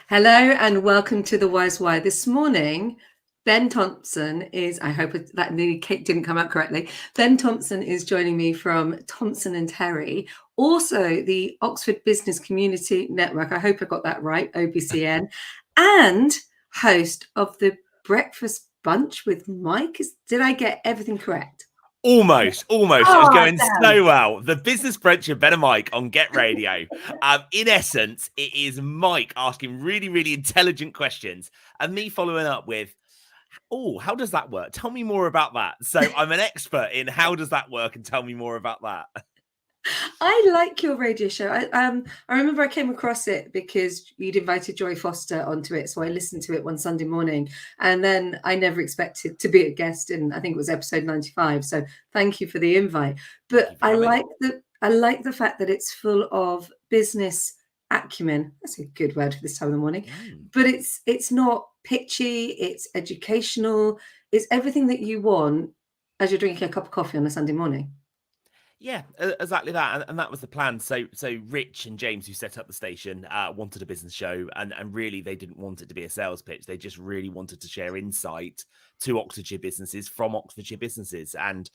Hello and welcome to The Wise Why. This morning, Ben Thompson is, I hope that nearly didn't come out correctly. Ben Thompson is joining me from Thompson and Terry, also the Oxford Business Community Network. I hope I got that right, OBCN, and host of the Breakfast Bunch with Mike. Did I get everything correct? Almost. It was Oh, going damn. so well. The business brunch with Ben and Mike on Get Radio. In essence, it is Mike asking really, really intelligent questions and me following up with, oh, how does that work? Tell me more about that. So I'm an expert in how does that work and tell me more about that. I like your radio show. I remember I came across it because you'd invited Joy Foster onto it, so I listened to it one Sunday morning, and then I never expected to be a guest in. I think it was episode 95. So thank you for the invite. But I like the fact that it's full of business acumen. That's a good word for this time of the morning. But it's not pitchy. It's educational. It's everything that you want as you're drinking a cup of coffee on a Sunday morning. Yeah, exactly that, and that was the plan. So Rich and James, who set up the station, wanted a business show, and really they didn't want it to be a sales pitch. They just really wanted to share insight to Oxfordshire businesses from Oxfordshire businesses, and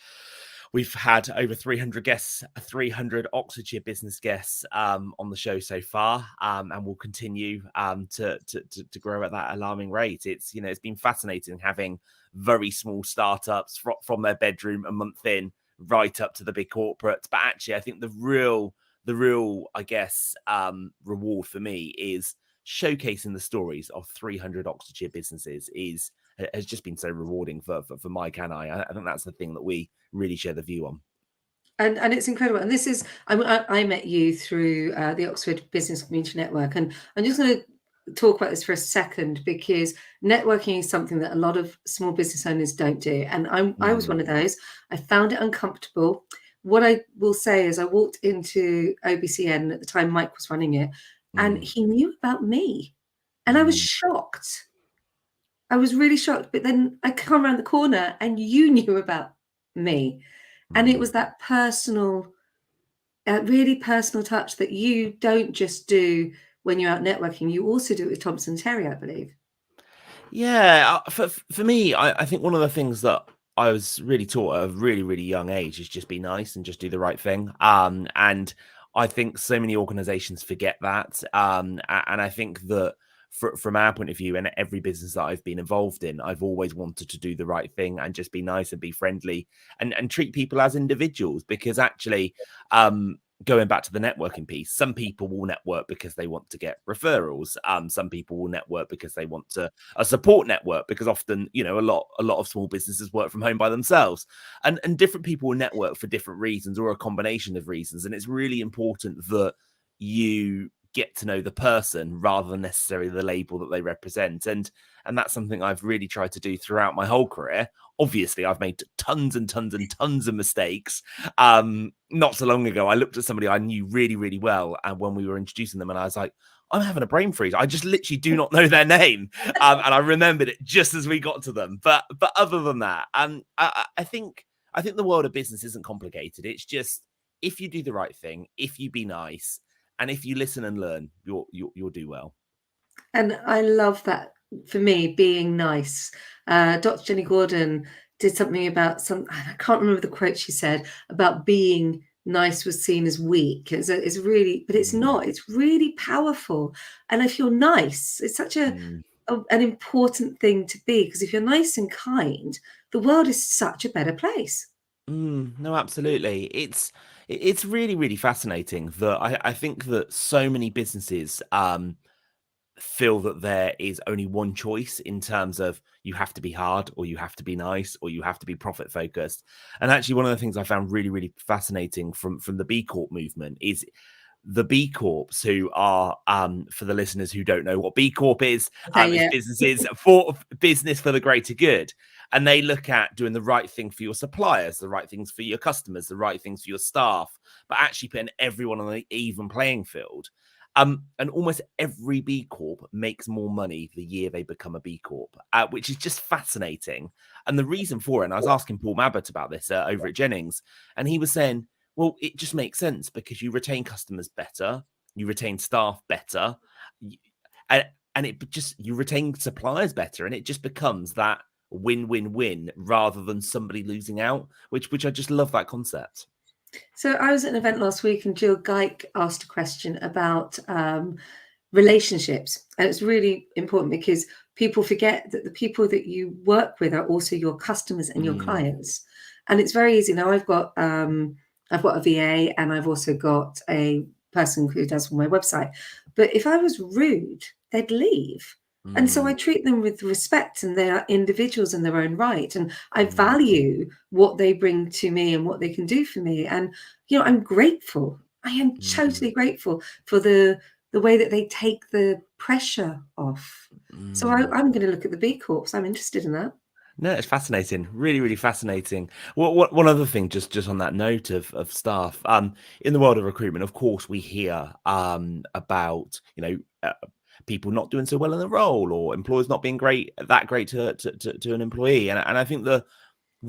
we've had over 300 guests, 300 Oxfordshire business guests on the show so far, and we'll continue to grow at that alarming rate. It's it's been fascinating having very small startups from their bedroom a month in, right up to the big corporates. But actually, I think the real, I guess, reward for me is showcasing the stories of 300 Oxfordshire businesses has just been so rewarding for Mike and I. I think that's the thing that we really share the view on. And it's incredible. And this is, I met you through the Oxford Business Community Network. And I'm just going to talk about this for a second, because networking is something that a lot of small business owners don't do. And I was one of those. I found it uncomfortable. What I will say is I walked into OBCN at the time Mike was running it, and he knew about me. And I was shocked. I was really shocked. But then I come around the corner and you knew about me. And it was that personal, really personal touch that you don't just do when you're out networking. You also do it with Thompson Terry, I believe. Yeah, for me, I think one of the things that I was really taught at a really, really young age is just be nice and just do the right thing. And I think so many organizations forget that. And I think that from our point of view, and every business that I've been involved in, I've always wanted to do the right thing and just be nice and be friendly and treat people as individuals. Because actually, going back to the networking piece, some people will network because they want to get referrals. Some people will network because they want a support network, because often, a lot of small businesses work from home by themselves, and different people will network for different reasons or a combination of reasons. And it's really important that you get to know the person rather than necessarily the label that they represent. And that's something I've really tried to do throughout my whole career. Obviously, I've made tons and tons and tons of mistakes. Not so long ago, I looked at somebody I knew really, really well, and when we were introducing them, and I was like, I'm having a brain freeze. I just literally do not know their name. And I remembered it just as we got to them. But other than that, I think the world of business isn't complicated. It's just, if you do the right thing, if you be nice, and if you listen and learn, you'll do well. And I love that. For me, being nice. Dr. Jenny Gordon did something about I can't remember the quote she said about being nice was seen as weak. It's really, but it's not. It's really powerful. And if you're nice, it's such an important thing to be, because if you're nice and kind, the world is such a better place. No, absolutely. It's really, really fascinating that I think that so many businesses feel that there is only one choice in terms of you have to be hard, or you have to be nice, or you have to be profit focused. And actually, one of the things I found really, really fascinating from the B Corp movement is the B Corps, who are, for the listeners who don't know what B Corp is, it's businesses for business for the greater good. And they look at doing the right thing for your suppliers, the right things for your customers, the right things for your staff, but actually putting everyone on an even playing field. And almost every B Corp makes more money the year they become a B Corp, which is just fascinating. And the reason for it, and I was asking Paul Mabbott about this over at Jennings, and he was saying, well, it just makes sense because you retain customers better, you retain staff better, and you retain suppliers better, and it just becomes that win-win-win rather than somebody losing out, which I just love that concept. So I was at an event last week and Jill Geik asked a question about relationships. And it's really important because people forget that the people that you work with are also your customers and your clients. And it's very easy. Now I've got a VA and I've also got a person who does my website. But if I was rude, they'd leave. And so I treat them with respect, and they are individuals in their own right. And I value what they bring to me and what they can do for me. And, I'm grateful. I am totally grateful for the way that they take the pressure off. So I'm going to look at the B Corps. I'm interested in that. No, it's fascinating. Really, really fascinating. One other thing, just on that note of staff, in the world of recruitment, of course, we hear about people not doing so well in the role, or employers not being great to an employee, and I think the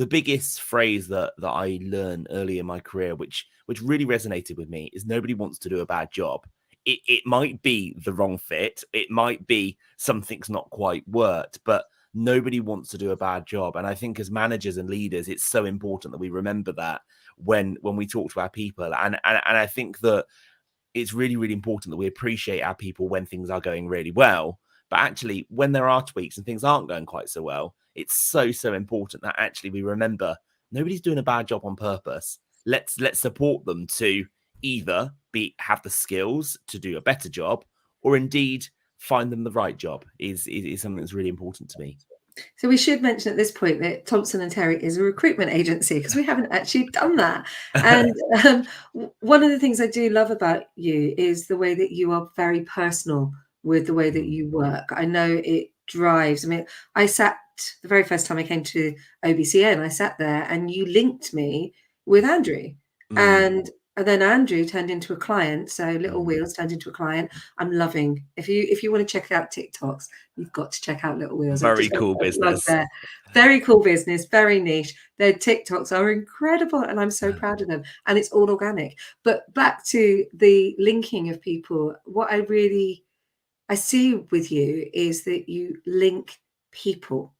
biggest phrase that I learned early in my career, which really resonated with me, is nobody wants to do a bad job. It might be the wrong fit, it might be something's not quite worked, but nobody wants to do a bad job. And I think as managers and leaders, it's so important that we remember that when we talk to our people. And I think that it's really, really important that we appreciate our people when things are going really well. But actually, when there are tweaks and things aren't going quite so well, it's so important that actually we remember nobody's doing a bad job on purpose. Let's support them to either have the skills to do a better job, or indeed find them the right job is something that's really important to me. So we should mention at this point that Thompson and Terry is a recruitment agency, because we haven't actually done that. And one of the things I do love about you is the way that you are very personal with the way that you work. I know it drives. I mean, I sat the very first time I came to OBCA, and I sat there and you linked me with Andrew. And then Andrew turned into a client. So Little Wheels turned into a client. I'm loving. If you want to check out TikToks, you've got to check out Little Wheels. Very cool business. Very cool business. Very niche. Their TikToks are incredible, and I'm so proud of them. And it's all organic. But back to the linking of people. What I see with you is that you link people.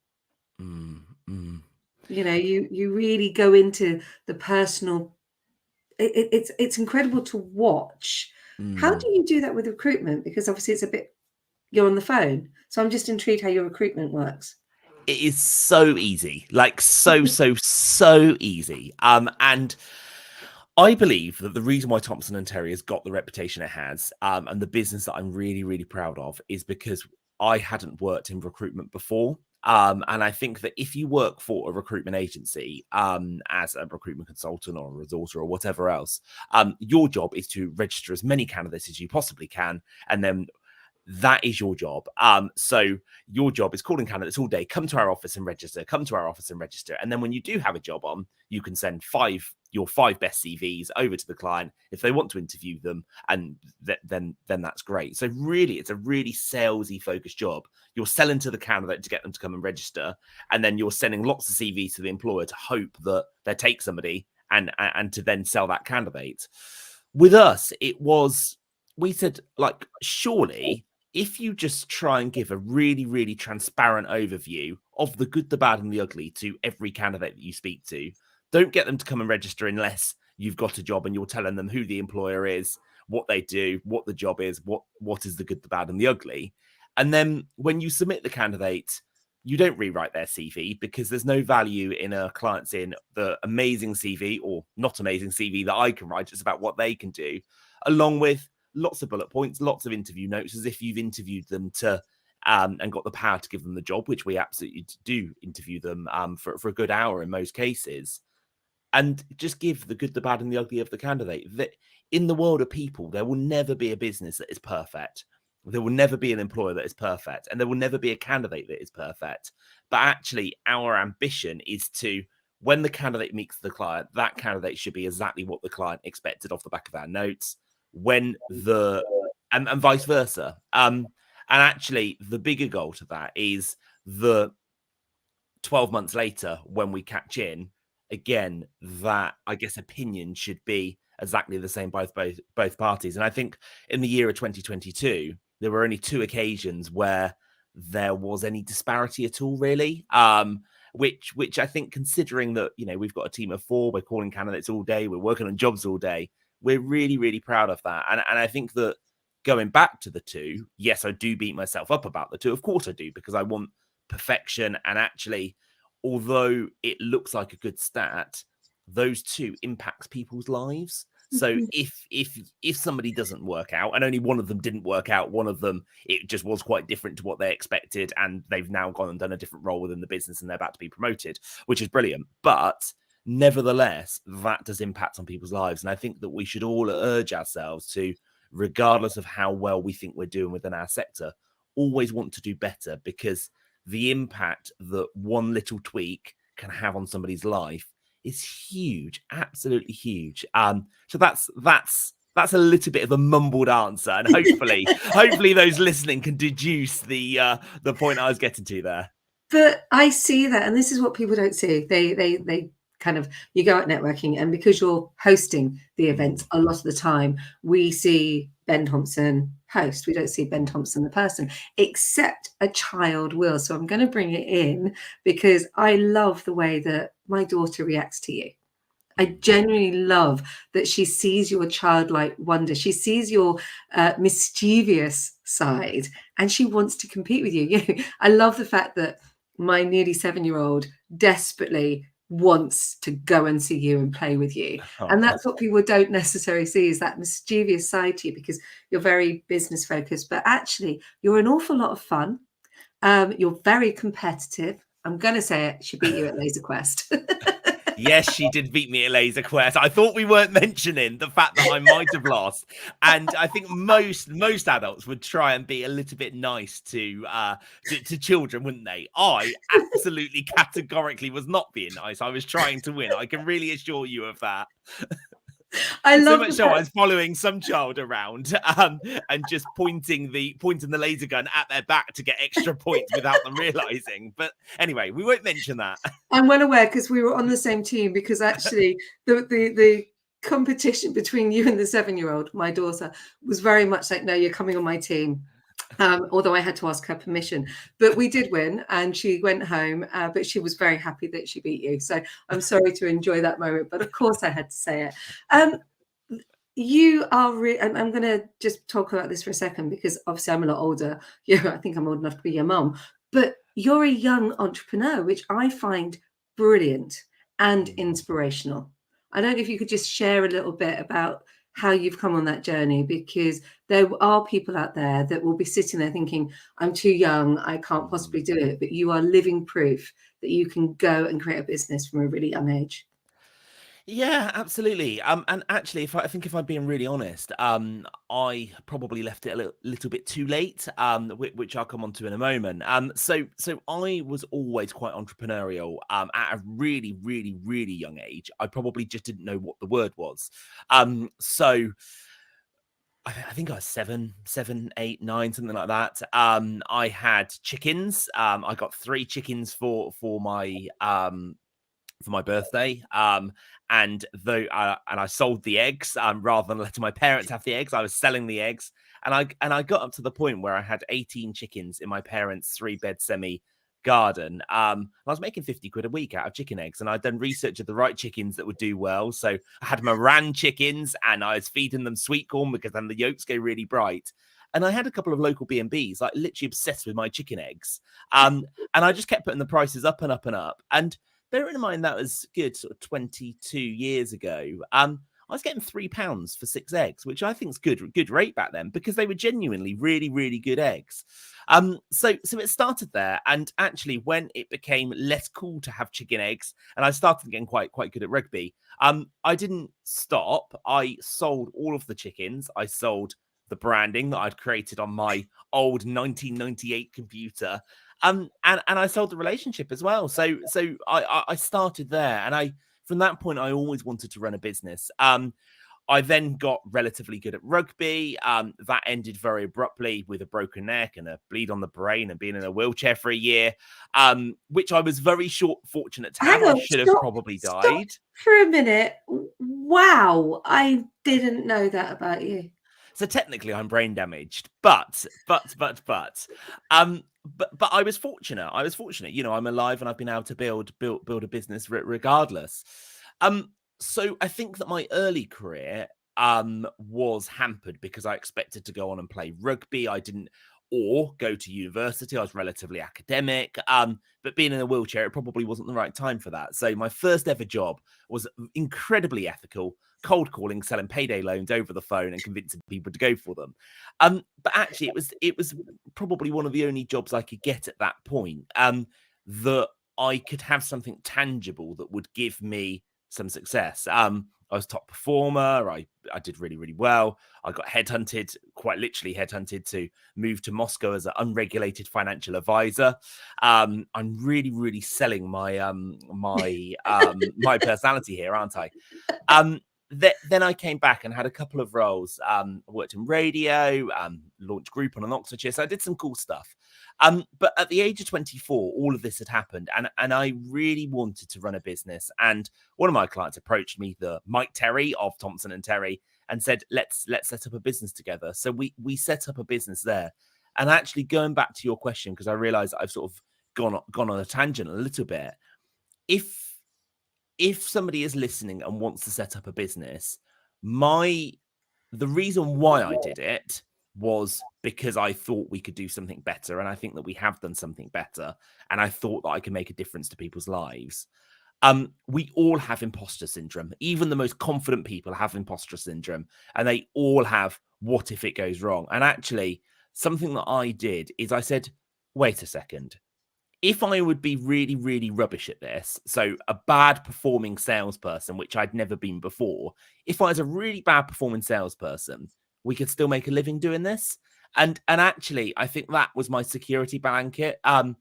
You really go into the personal. It's incredible to watch. How do you do that with recruitment? Because obviously you're on the phone. So I'm just intrigued how your recruitment works. It is so easy, like so easy. And I believe that the reason why Thompson and Terry has got the reputation it has, and the business that I'm really, really proud of, is because I hadn't worked in recruitment before. And I think that if you work for a recruitment agency, as a recruitment consultant or a resourcer or whatever else, your job is to register as many candidates as you possibly can, and then that is your job. So your job is calling candidates all day, come to our office and register, come to our office and register. And then when you do have a job on, you can send your five best CVs over to the client if they want to interview them. And then that's great. So really, it's a really salesy focused job. You're selling to the candidate to get them to come and register. And then you're sending lots of CVs to the employer to hope that they take somebody and to then sell that candidate. With us, we said, like, surely if you just try and give a really, really transparent overview of the good, the bad, and the ugly to every candidate that you speak to, don't get them to come and register unless you've got a job and you're telling them who the employer is, what they do, what the job is, what is the good, the bad, and the ugly. And then when you submit the candidate, you don't rewrite their CV, because there's no value in a client seeing the amazing CV or not amazing CV that I can write. It's about what they can do, along with lots of bullet points, lots of interview notes, as if you've interviewed them to and got the power to give them the job, which we absolutely do interview them for a good hour in most cases. And just give the good, the bad, and the ugly of the candidate. That in the world of people, there will never be a business that is perfect. There will never be an employer that is perfect, and there will never be a candidate that is perfect. But actually, our ambition is to, when the candidate meets the client, that candidate should be exactly what the client expected off the back of our notes. And vice versa. And actually, the bigger goal to that is the 12 months later, when we catch in again, that, I guess, opinion should be exactly the same by both parties. And I think in the year of 2022, there were only 2 occasions where there was any disparity at all, really. Which I think, considering that, you know, we've got a team of 4, we're calling candidates all day, we're working on jobs all day, we're really, really proud of that. And I think that going back to the 2, yes, I do beat myself up about the 2. Of course I do, because I want perfection. And actually, although it looks like a good stat, those 2 impacts people's lives. So if somebody doesn't work out, and only one of them didn't work out, one of them, it just was quite different to what they expected, and they've now gone and done a different role within the business and they're about to be promoted, which is brilliant. But nevertheless, that does impact on people's lives. And I think that we should all urge ourselves to, regardless of how well we think we're doing within our sector, always want to do better, because the impact that one little tweak can have on somebody's life is huge, absolutely huge. So that's a little bit of a mumbled answer, and hopefully those listening can deduce the point I was getting to there. But I see that, and this is what people don't see. They kind of, you go out networking, and because you're hosting the events a lot of the time, we see Ben Thompson host. We don't see Ben Thompson the person, except a child will. So I'm going to bring it in, because I love the way that my daughter reacts to you. I genuinely love that she sees your childlike wonder. She sees your mischievous side, and she wants to compete with you. I love the fact that my nearly 7-year-old desperately wants to go and see you and play with you. And that's what people don't necessarily see, is that mischievous side to you, because you're very business focused, but actually you're an awful lot of fun. You're very competitive. I'm going to say it. She beat you at Laser Quest. Yes, she did beat me at Laser Quest. I thought we weren't mentioning the fact that I might have lost. And I think most adults would try and be a little bit nice to children, wouldn't they? I absolutely categorically was not being nice. I was trying to win. I can really assure you of that. I love so much so I was following some child around and just pointing the laser gun at their back to get extra points without them realizing. But anyway, we won't mention that. I'm well aware, because we were on the same team, because actually the competition between you and the 7-year-old, my daughter, was very much like, no, you're coming on my team. Although I had to ask her permission, but we did win, and she went home, but she was very happy that she beat you. So I'm sorry to enjoy that moment, but of course I had to say it. You are and I'm going to just talk about this for a second, because obviously I'm a lot older. I think I'm old enough to be your mum, but you're a young entrepreneur, which I find brilliant and inspirational. I don't know if you could just share a little bit about how you've come on that journey, because there are people out there that will be sitting there thinking, I'm too young, I can't possibly do it. But you are living proof that you can go and create a business from a really young age. Yeah, absolutely. And actually, if I'm being really honest, I probably left it a little bit too late, which I'll come on to in a moment. So I was always quite entrepreneurial, at a really, really, really young age. I probably just didn't know what the word was. So I think I was 7, 8, 9, something like that. I had chickens. I got 3 chickens for my birthday. And I sold the eggs, rather than letting my parents have the eggs. I was selling the eggs, and I got up to the point where I had 18 chickens in my parents' 3-bed semi garden. I was making 50 quid a week out of chicken eggs, and I'd done research of the right chickens that would do well. So I had Moran chickens, and I was feeding them sweet corn, because then the yolks go really bright. And I had a couple of local B&Bs, like literally obsessed with my chicken eggs. And I just kept putting the prices up and up and up. And bearing in mind that was good sort of 22 years ago, I was getting £3 for 6 eggs, which I think is good rate back then, because they were genuinely really, really good eggs. So it started there, and actually when it became less cool to have chicken eggs, and I started getting quite good at rugby, I didn't stop. I sold all of the chickens. I sold the branding that I'd created on my old 1998 computer. And I sold the relationship as well. So I started there, and from that point I always wanted to run a business. I then got relatively good at rugby. That ended very abruptly with a broken neck and a bleed on the brain and being in a wheelchair for a year, which I was very fortunate to have. I should have probably died. For a minute. Wow, I didn't know that about you. So technically I'm brain damaged, but I was fortunate. I'm alive and I've been able to build a business regardless. So I think that my early career was hampered because I expected to go on and play rugby. I didn't, or go to university. I was relatively academic. But being in a wheelchair, it probably wasn't the right time for that. So my first ever job was incredibly ethical, cold calling, selling payday loans over the phone and convincing people to go for them. But actually it was probably one of the only jobs I could get at that point, that I could have something tangible that would give me some success. I was top performer. I did really, really well. I got headhunted, quite literally headhunted, to move to Moscow as an unregulated financial advisor. I'm really, really selling my my personality here, aren't I? Then I came back and had a couple of roles. Worked in radio, launched Group on Oxfordshire. So I did some cool stuff. But at the age of 24, all of this had happened, and I really wanted to run a business. And one of my clients approached me, the Mike Terry of Thompson and Terry, and said, let's set up a business together. So we set up a business there. And actually, going back to your question, because I realize I've sort of gone on a tangent a little bit. If somebody is listening and wants to set up a business, the reason why I did it was because I thought we could do something better. And I think that we have done something better. And I thought that I could make a difference to people's lives. We all have imposter syndrome. Even the most confident people have imposter syndrome, and they all have, what if it goes wrong? And actually, something that I did is I said, wait a second. If I would be really, really rubbish at this, so a bad performing salesperson, which I'd never been before, if I was a really bad performing salesperson, we could still make a living doing this. And actually, I think that was my security blanket. I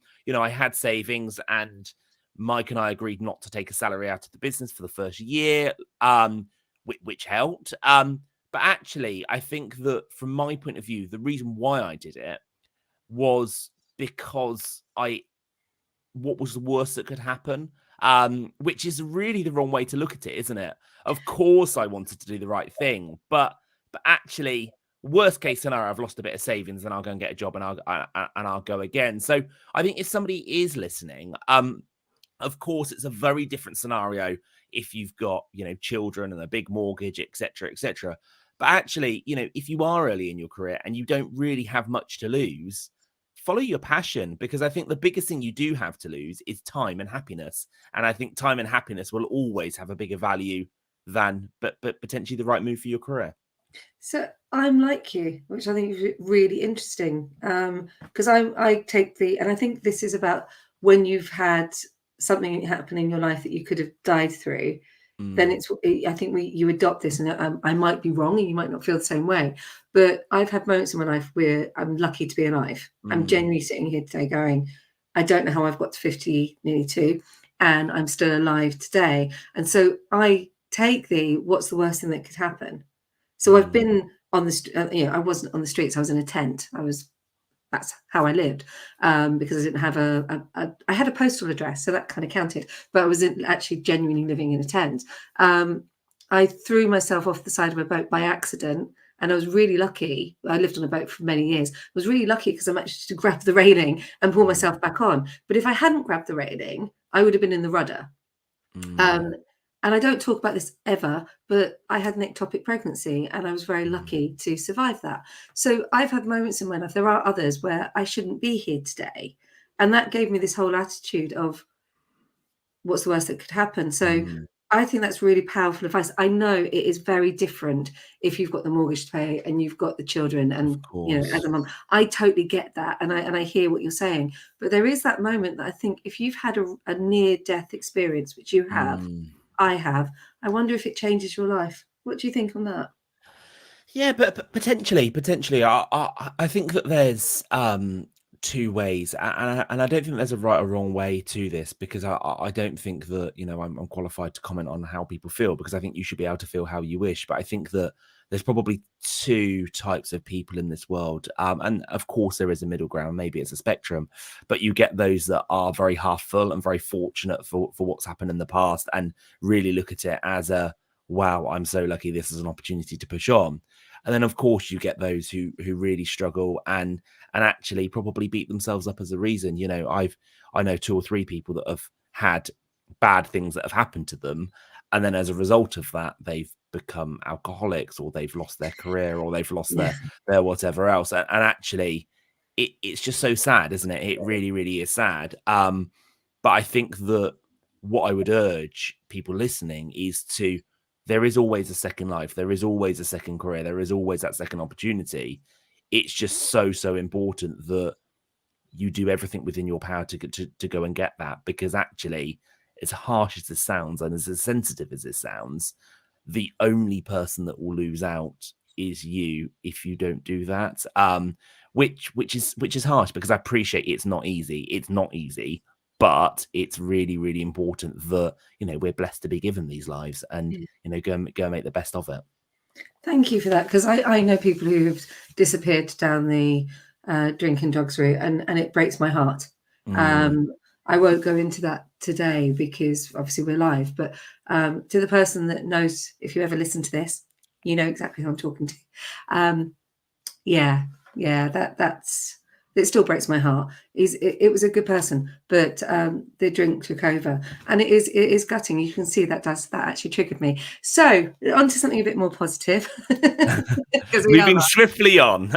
had savings, and Mike and I agreed not to take a salary out of the business for the first year, which helped. But actually, I think that from my point of view, the reason why I did it was because what was the worst that could happen? Which is really the wrong way to look at it, isn't it? Of course, I wanted to do the right thing, but actually, worst case scenario, I've lost a bit of savings, and I'll go and get a job, and I'll go again. So I think if somebody is listening, of course, it's a very different scenario if you've got children and a big mortgage, etc., etc. But actually, if you are early in your career and you don't really have much to lose, follow your passion, because I think the biggest thing you do have to lose is time and happiness. And I think time and happiness will always have a bigger value than, but potentially the right move for your career. So I'm like you, which I think is really interesting, because I take and I think this is about when you've had something happen in your life that you could have died through. Then I think you adopt this, and I might be wrong, and you might not feel the same way, but I've had moments in my life where I'm lucky to be alive. I'm genuinely sitting here today going, I don't know how I've got to 50, nearly 2, and I'm still alive today. And so I take what's the worst thing that could happen? So I've been on I wasn't on the streets. I was in a tent. That's how I lived, because I didn't have I had a postal address, so that kind of counted, but I wasn't actually genuinely living in a tent. I threw myself off the side of a boat by accident, and I was really lucky. I lived on a boat for many years. I was really lucky because I managed to grab the railing and pull myself back on. But if I hadn't grabbed the railing, I would have been in the rudder. And I don't talk about this ever, but I had an ectopic pregnancy, and I was very lucky to survive that. So I've had moments in my life, there are others, where I shouldn't be here today. And that gave me this whole attitude of what's the worst that could happen. So I think that's really powerful advice. I know it is very different if you've got the mortgage to pay and you've got the children, and as a mum, I totally get that, and I hear what you're saying. But there is that moment that I think if you've had a near-death experience, which you have, I have, I wonder if it changes your life. What do you think on that? Yeah, but potentially, I think that there's two ways, and I don't think there's a right or wrong way to this, because I don't think that I'm qualified to comment on how people feel, because I think you should be able to feel how you wish. But I think that there's probably two types of people in this world, and of course there is a middle ground. Maybe it's a spectrum, but you get those that are very half full and very fortunate for what's happened in the past, and really look at it as a wow, I'm so lucky, this is an opportunity to push on. And then of course you get those who really struggle and actually probably beat themselves up as a reason. You know, I know 2 or 3 people that have had bad things that have happened to them, and then as a result of that they've become alcoholics, or they've lost their career, or they've lost Yeah. their whatever else. And actually it's just so sad, isn't it? It really, really is sad. But I think that what I would urge people listening is there is always a second life, there is always a second career, there is always that second opportunity. It's just so important that you do everything within your power to go and get that, because actually, as harsh as this sounds and as sensitive as this sounds, the only person that will lose out is you if you don't do that. Which is harsh, because I appreciate it's not easy, but it's really, really important that, you know, we're blessed to be given these lives, and you know, go and make the best of it. Thank you for that, because I know people who have disappeared down the drinking drugs route, and it breaks my heart. I won't go into that today because obviously we're live, but to the person that knows, if you ever listen to this, you know exactly who I'm talking to. That's it. Still breaks my heart. It was a good person, but the drink took over, and it is gutting. You can see that actually triggered me. So on to something a bit more positive. Moving swiftly on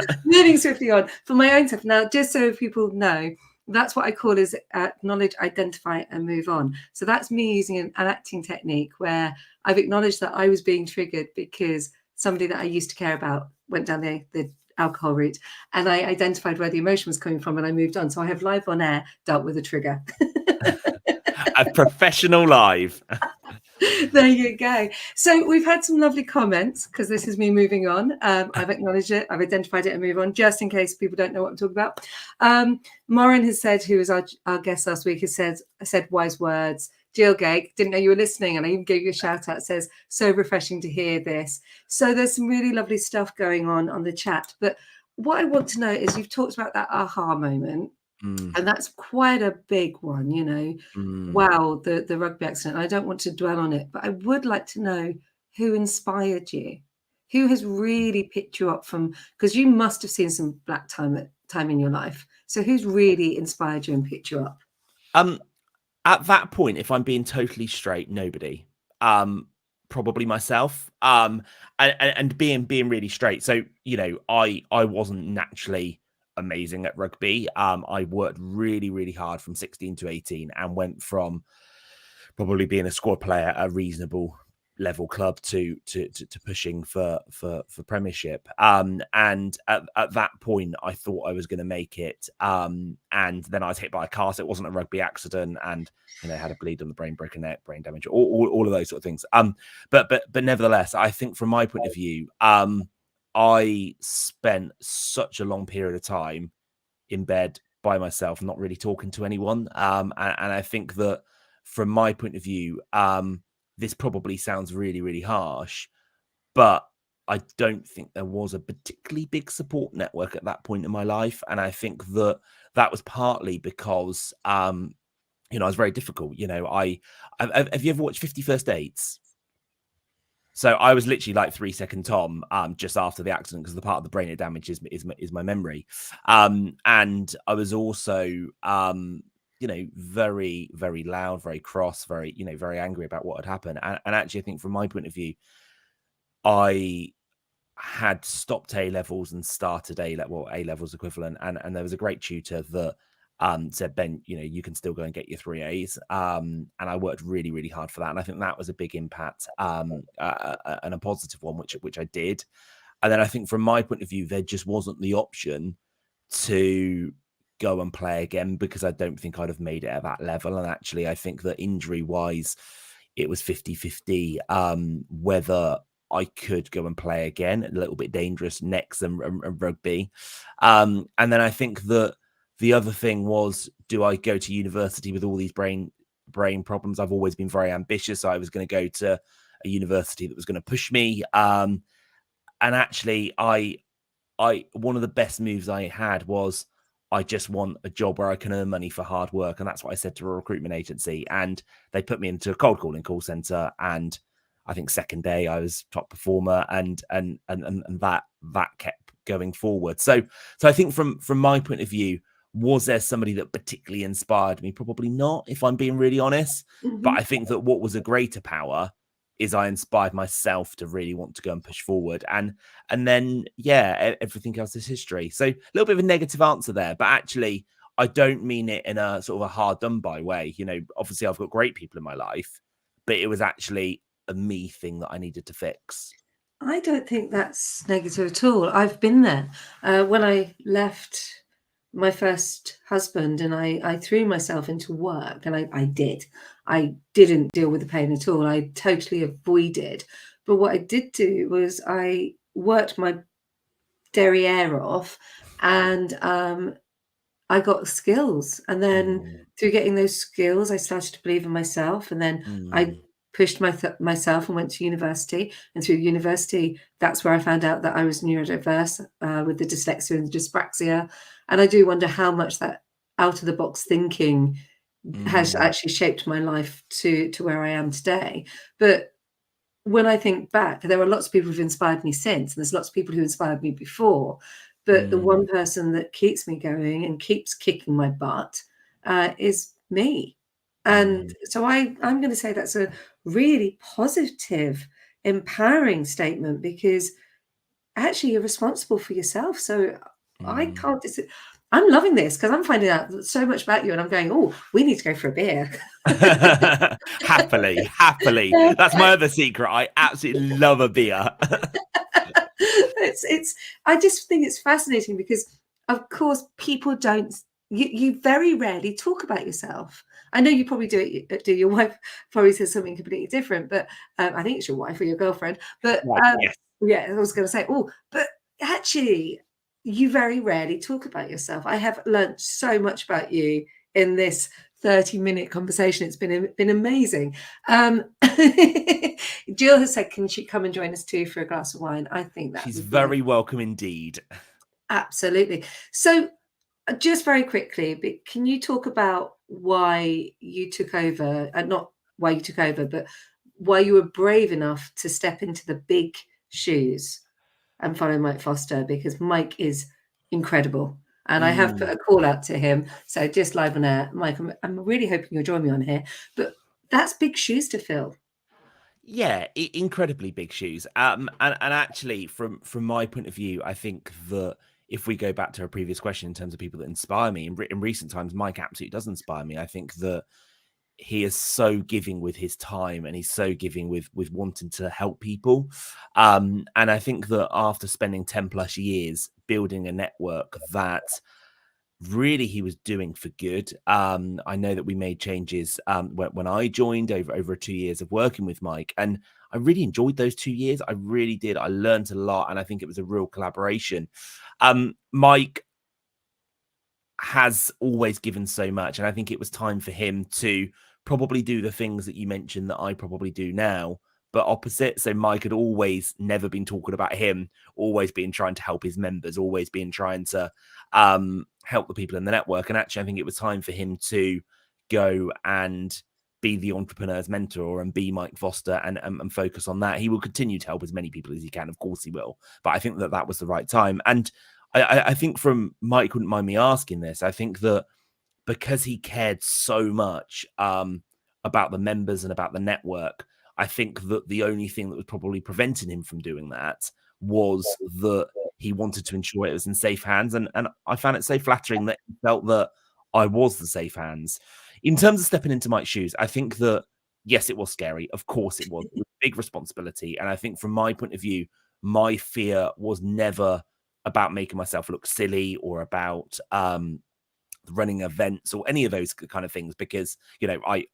For my own stuff. Now, just so people know, that's what I call is acknowledge, identify, and move on. So that's me using an acting technique where I've acknowledged that I was being triggered because somebody that I used to care about went down the alcohol route, and I identified where the emotion was coming from, and I moved on. So I have live on air dealt with a trigger. A professional live. There you go. So we've had some lovely comments, because this is me moving on. I've acknowledged it, I've identified it, and move on, just in case people don't know what I'm talking about. Maureen has said, who was our guest last week, has said wise words. Jill Gage, didn't know you were listening, and I even gave you a shout out. Says, so refreshing to hear this. So there's some really lovely stuff going on the chat. But what I want to know is, you've talked about that aha moment, and that's quite a big one, you know. Wow, the rugby accident. I don't want to dwell on it, but I would like to know who inspired you, who has really picked you up from, because you must have seen some black time in your life. So who's really inspired you and picked you up? At that point, if I'm being totally straight, nobody. Probably myself. And being really straight. So, you know, I wasn't naturally amazing at rugby. I worked really, really hard from 16 to 18, and went from probably being a squad player at a reasonable level club to pushing for Premiership. And at that point, I thought I was going to make it. And then I was hit by a car. So it wasn't a rugby accident, and you know, had a bleed on the brain, broken neck, brain damage, all of those sort of things. But nevertheless, I think from my point of view, I spent such a long period of time in bed by myself, not really talking to anyone. And I think that from my point of view, this probably sounds really, really harsh, but I don't think there was a particularly big support network at that point in my life. And I think that was partly because, you know, I was very difficult. You know, have you ever watched 50 First Dates? So I was literally like 3 Second Tom just after the accident, because the part of the brain it damaged is my memory. And I was also, you know, very, very loud, very cross, very, you know, very angry about what had happened. And actually, I think from my point of view, I had stopped A levels and started A levels equivalent. And there was a great tutor that said, Ben, you know, you can still go and get your 3 A's. And I worked really, really hard for that. And I think that was a big impact, and a positive one, which I did. And then I think from my point of view, there just wasn't the option to go and play again, because I don't think I'd have made it at that level. And actually, I think that injury wise, it was 50-50 whether I could go and play again. A little bit dangerous next and rugby. And then I think that the other thing was, do I go to university with all these brain problems? I've always been very ambitious. So I was going to go to a university that was going to push me. And actually, I one of the best moves I had was, I just want a job where I can earn money for hard work. And that's what I said to a recruitment agency. And they put me into a cold calling call center, and I think second day I was top performer, and that kept going forward. So I think from my point of view, was there somebody that particularly inspired me? Probably not, if I'm being really honest. But I think that what was a greater power is I inspired myself to really want to go and push forward. And then, yeah, everything else is history. So a little bit of a negative answer there, but actually I don't mean it in a sort of a hard done by way. You know, obviously I've got great people in my life, but it was actually a me thing that I needed to fix. I don't think that's negative at all. I've been there. When I left my first husband and I threw myself into work, and I did. I didn't deal with the pain at all. I totally avoided. But what I did do was I worked my derriere off, and I got skills. And then through getting those skills, I started to believe in myself. And then I pushed myself and went to university. And through university, that's where I found out that I was neurodiverse with the dyslexia and the dyspraxia. And I do wonder how much that out of the box thinking has actually shaped my life to where I am today. But when I think back, there are lots of people who've inspired me since, and there's lots of people who inspired me before. But the one person that keeps me going and keeps kicking my butt is me. And so I'm going to say that's a really positive, empowering statement, because actually you're responsible for yourself. So I can't I'm loving this because I'm finding out so much about you, and I'm going, oh, we need to go for a beer. Happily. That's my other secret. I absolutely love a beer. I just think it's fascinating because, of course, people don't. You very rarely talk about yourself. I know you probably do it. Do your wife probably says something completely different, but I think it's your wife or your girlfriend. But Yes. yeah, I was going to say, oh, but actually, you very rarely talk about yourself. I have learned so much about you in this 30-minute conversation. It's been amazing. Jill has said, can she come and join us too for a glass of wine? I think that she's very welcome indeed. Absolutely. So just very quickly, can you talk about why you took over, not why you took over, but why you were brave enough to step into the big shoes and follow Mike Foster? Because Mike is incredible. And I have put a call out to him. So just live on air, Mike, I'm really hoping you'll join me on here. But that's big shoes to fill. Yeah, incredibly big shoes. And actually, from my point of view, I think that if we go back to a previous question in terms of people that inspire me, in recent times, Mike absolutely does inspire me. I think that he is so giving with his time, and he's so giving with wanting to help people. And I think that after spending 10 plus years building a network that really he was doing for good. I know that we made changes when I joined over 2 years of working with Mike, and I really enjoyed those 2 years. I really did. I learned a lot, and I think it was a real collaboration. Mike has always given so much, and I think it was time for him to probably do the things that you mentioned that I probably do now, but opposite. So Mike had always never been talking about him, always been trying to help his members, always been trying to help the people in the network. And actually, I think it was time for him to go and be the entrepreneur's mentor and be Mike Foster and focus on that. He will continue to help as many people as he can. Of course he will. But I think that was the right time. And I think from Mike wouldn't mind me asking this. I think that because he cared so much about the members and about the network, I think that the only thing that was probably preventing him from doing that was that he wanted to ensure it was in safe hands. And I found it so flattering that he felt that I was the safe hands. In terms of stepping into Mike's shoes, I think that, yes, it was scary. Of course it was. It was a big responsibility. And I think from my point of view, my fear was never about making myself look silly or about running events or any of those kind of things, because I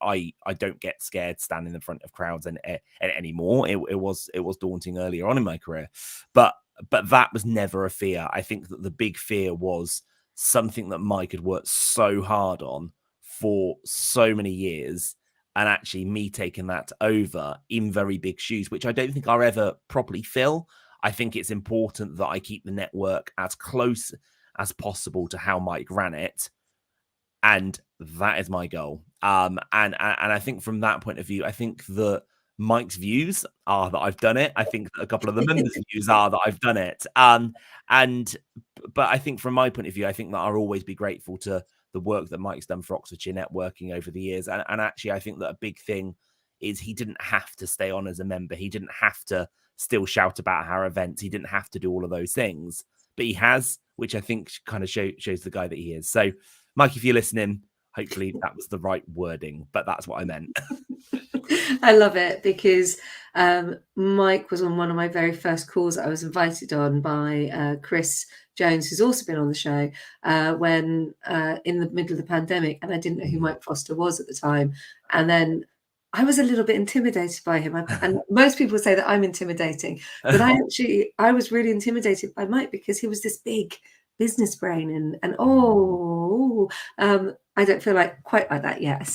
don't get scared standing in front of crowds and anymore. It was daunting earlier on in my career, but that was never a fear. I think that the big fear was something that Mike had worked so hard on for so many years, and actually me taking that over in very big shoes, which I don't think I'll ever properly fill. I think it's important that I keep the network as close as possible to how Mike ran it. And that is my goal. And I think from that point of view, I think that Mike's views are that I've done it. I think that a couple of the members' views are that I've done it. But I think from my point of view, I think that I'll always be grateful to the work that Mike's done for Oxfordshire Networking over the years. And actually, I think that a big thing is he didn't have to stay on as a member. He didn't have to still shout about our events. He didn't have to do all of those things, but he has, which I think kind of shows the guy that he is. So, Mike, if you're listening, hopefully that was the right wording, but that's what I meant. I love it because Mike was on one of my very first calls that I was invited on by Chris Jones, who's also been on the show, when in the middle of the pandemic, and I didn't know who Mike Foster was at the time. And then I was a little bit intimidated by him. And most people say that I'm intimidating, but I was really intimidated by Mike because he was this big business brain and I don't feel like quite like that yet.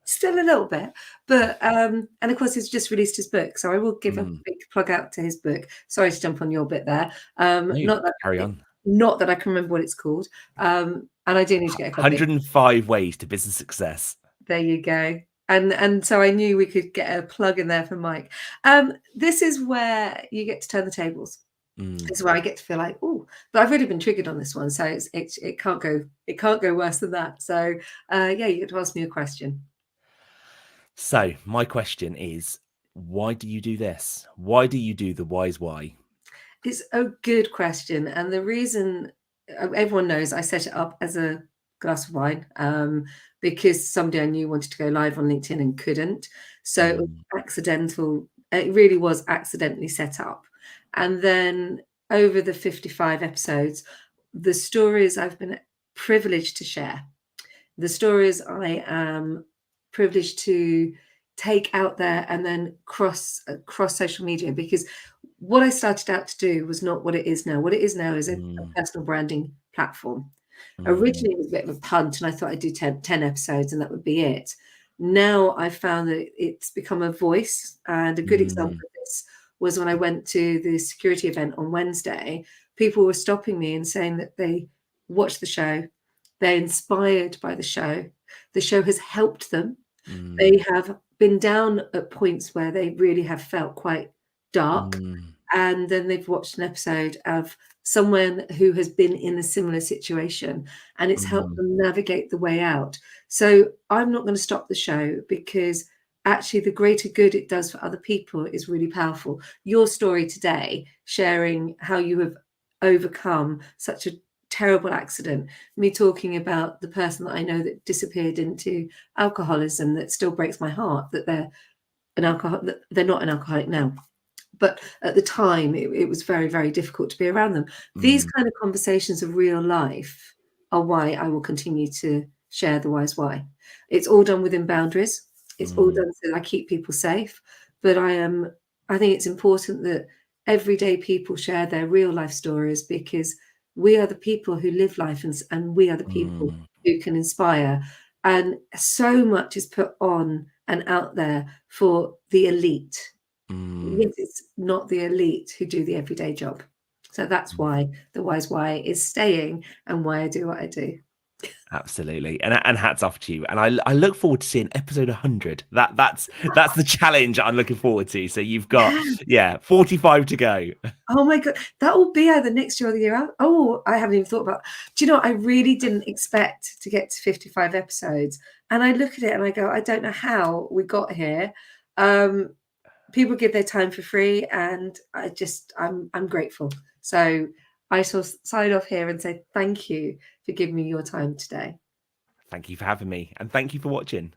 Still a little bit, but and of course he's just released his book, so I will give a big plug out to his book. Sorry to jump on your bit there. Carry on. Not that I can remember what it's called, and I do need to get a copy. 105 Ways to Business Success. There you go. And so I knew we could get a plug in there for Mike. This is where you get to turn the tables. This is where I get to feel like, oh, but I've really been triggered on this one, so it can't go worse than that. So yeah, you get to ask me a question. So my question is, why do you do this? Why do you do the Wise Why? It's a good question. And the reason, everyone knows I set it up as a glass of wine because somebody I knew wanted to go live on LinkedIn and couldn't. So it was accidental. It really was accidentally set up. And then over the 55 episodes, the stories I've been privileged to share, the stories I am privileged to take out there and then cross social media, because what I started out to do was not what it is now. What it is now is a personal branding platform. Originally, it was a bit of a punt, and I thought I'd do 10 episodes and that would be it. Now I've found that it's become a voice, and a good example of this was when I went to the security event on Wednesday. People were stopping me and saying that they watched the show, they're inspired by the show has helped them. They have been down at points where they really have felt quite dark, and then they've watched an episode of someone who has been in a similar situation, and it's helped them navigate the way out. So I'm not going to stop the show, because actually the greater good it does for other people is really powerful. Your story today, sharing how you have overcome such a terrible accident, me talking about the person that I know that disappeared into alcoholism, that still breaks my heart that they're not an alcoholic now, but at the time it was very, very difficult to be around them. These kind of conversations of real life are why I will continue to share the Wise Why. It's all done within boundaries. It's all done so that I keep people safe, but I think it's important that everyday people share their real life stories, because we are the people who live life, and we are the people who can inspire. And so much is put on and out there for the elite. Yet it's not the elite who do the everyday job. So that's why the Wise Why is staying, and why I do what I do. Absolutely, and hats off to you. And I look forward to seeing episode 100. That's the challenge I'm looking forward to. So you've got 45 to go. Oh my god, that will be either next year or the year out. Oh, I haven't even thought about. Do you know, I really didn't expect to get to 55 episodes, and I look at it and I go, I don't know how we got here. People give their time for free, and I'm grateful. So I shall sign off here and say thank you for giving me your time today. Thank you for having me, and thank you for watching.